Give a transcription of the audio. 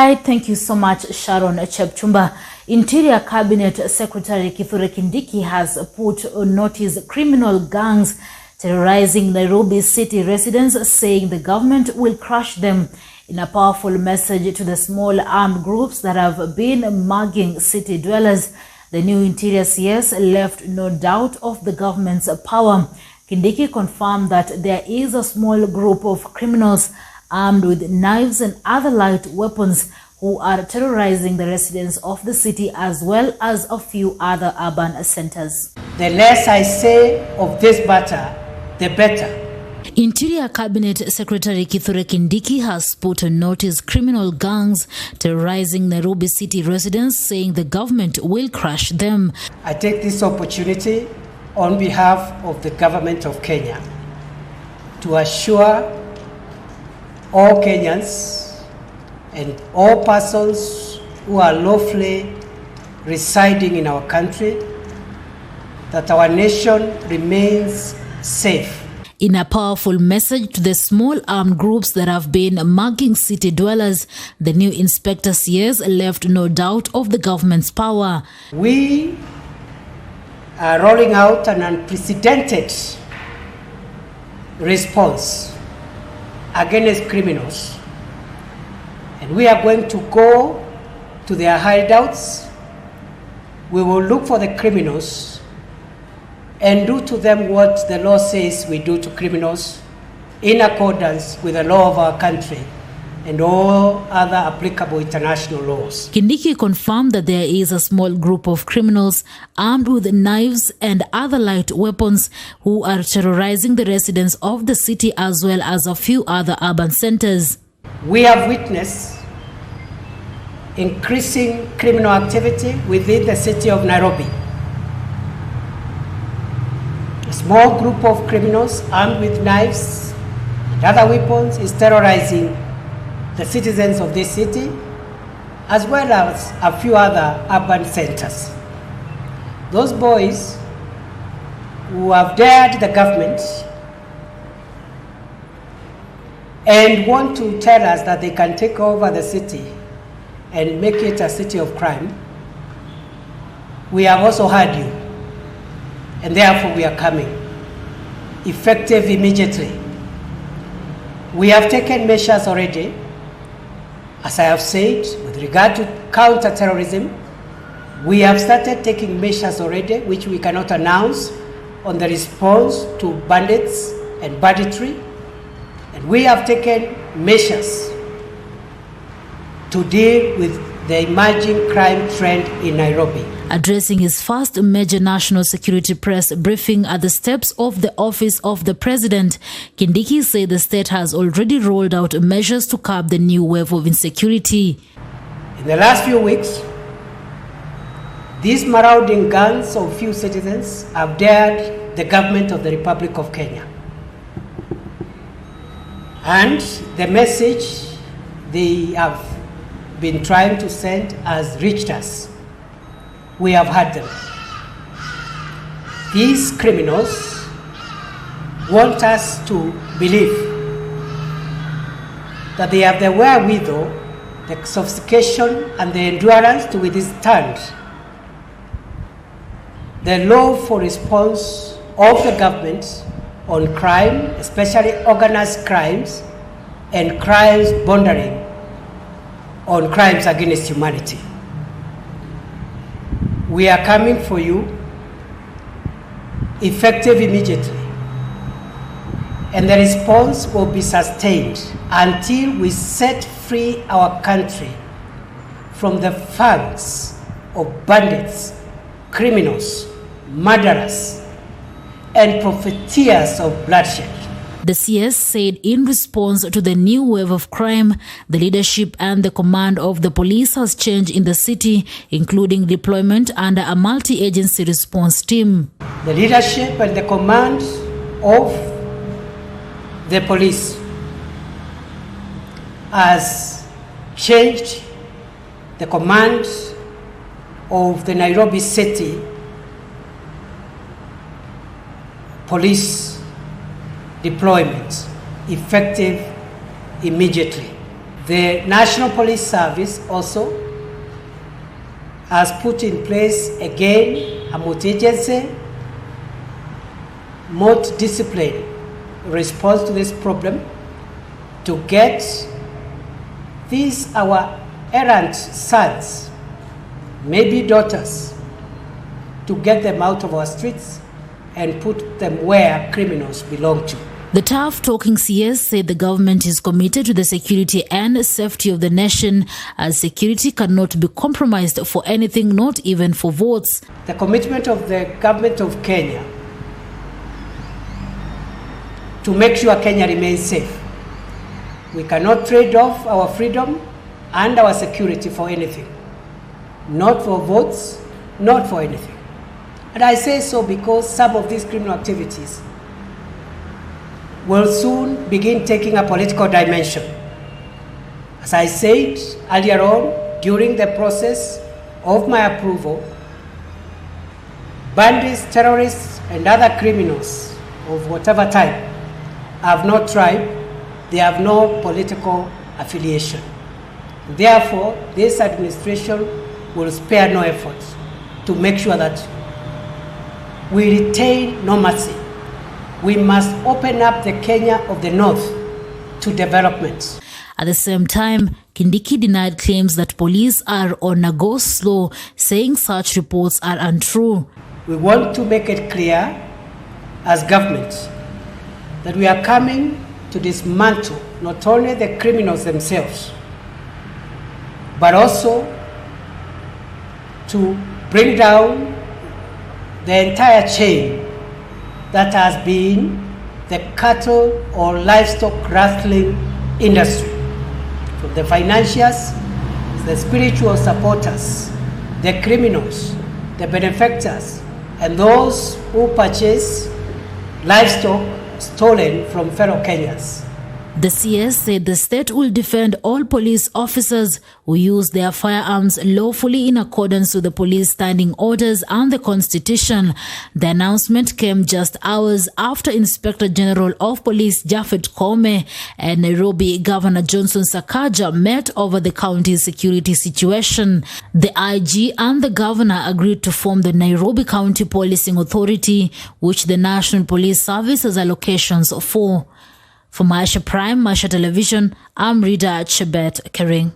right, thank you so much, Sharon Chepchumba. Interior Cabinet Secretary Kithure Kindiki has put on notice criminal gangs terrorizing Nairobi city residents, saying the government will crush them. In a powerful message to the small armed groups that have been mugging city dwellers, the new Interior CS left no doubt of the government's power. Kindiki confirmed that there is a small group of criminals armed with knives and other light weapons who are terrorizing the residents of the city as well as a few other urban centers. The less I say of this matter, the better. Interior Cabinet Secretary Kithure Kindiki has put on notice criminal gangs terrorizing Nairobi city residents, saying the government will crush them. I take this opportunity on behalf of the government of Kenya to assure all Kenyans and all persons who are lawfully residing in our country that our nation remains safe. In a powerful message to the small armed groups that have been mugging city dwellers, the new Inspector CS left no doubt of the government's power. We are rolling out an unprecedented response against criminals, and we are going to go to their hideouts. We will look for the criminals and do to them what the law says we do to criminals in accordance with the law of our country and all other applicable international laws. Kindiki confirmed that there is a small group of criminals armed with knives and other light weapons who are terrorizing the residents of the city as well as a few other urban centers. We have witnessed increasing criminal activity within the city of Nairobi. A small group of criminals armed with knives and other weapons is terrorizing the citizens of this city, as well as a few other urban centers. Those boys who have dared the government and want to tell us that they can take over the city and make it a city of crime, we have also heard you, and therefore we are coming, effective immediately. We have taken measures already, as I have said, with regard to counter-terrorism. We have started taking measures already, which we cannot announce, on the response to bandits and banditry. And we have taken measures to deal with the emerging crime trend in Nairobi. Addressing his first major national security press briefing at the steps of the office of the president, Kindiki said the state has already rolled out measures to curb the new wave of insecurity. In the last few weeks, these marauding gangs of few citizens have dared the government of the Republic of Kenya. And the message they have been trying to send has reached us. We have heard them. These criminals want us to believe that they have the wherewithal, the sophistication, and the endurance to withstand the lawful response of the government on crime, especially organized crimes and crimes bordering on crimes against humanity. We are coming for you, effective immediately, and the response will be sustained until we set free our country from the fangs of bandits, criminals, murderers, and profiteers of bloodshed. The CS said in response to the new wave of crime, the leadership and the command of the police has changed in the city, including deployment under a multi-agency response team. The leadership and the command of the police has changed the command of the Nairobi City Police deployment effective immediately. The National Police Service also has put in place again a multi-agency, multi-discipline response to this problem to get these our errant sons, maybe daughters, to get them out of our streets and put them where criminals belong to. The tough-talking CS said the government is committed to the security and safety of the nation, as security cannot be compromised for anything, not even for votes. The commitment of the government of Kenya to make sure Kenya remains safe. We cannot trade off our freedom and our security for anything. Not for votes, not for anything. And I say so because some of these criminal activities will soon begin taking a political dimension. As I said earlier on, during the process of my approval, bandits, terrorists, and other criminals of whatever type have no tribe, they have no political affiliation. Therefore, this administration will spare no effort to make sure that we retain normalcy. We must open up the Kenya of the North to development. At the same time, Kindiki denied claims that police are on a go-slow, saying such reports are untrue. We want to make it clear as government that we are coming to dismantle not only the criminals themselves, but also to bring down the entire chain that has been the cattle or livestock rustling industry, from the financiers, the spiritual supporters, the criminals, the benefactors, and those who purchase livestock stolen from fellow Kenyans. The CS said the state will defend all police officers who use their firearms lawfully in accordance with the police standing orders and the constitution. The announcement came just hours after Inspector General of Police Japhet Koome and Nairobi Governor Johnson Sakaja met over the county's security situation. The IG and the governor agreed to form the Nairobi County Policing Authority, which the National Police Service has allocations for. For Maisha Prime, Maisha Television, I'm Rida Chebet Kering.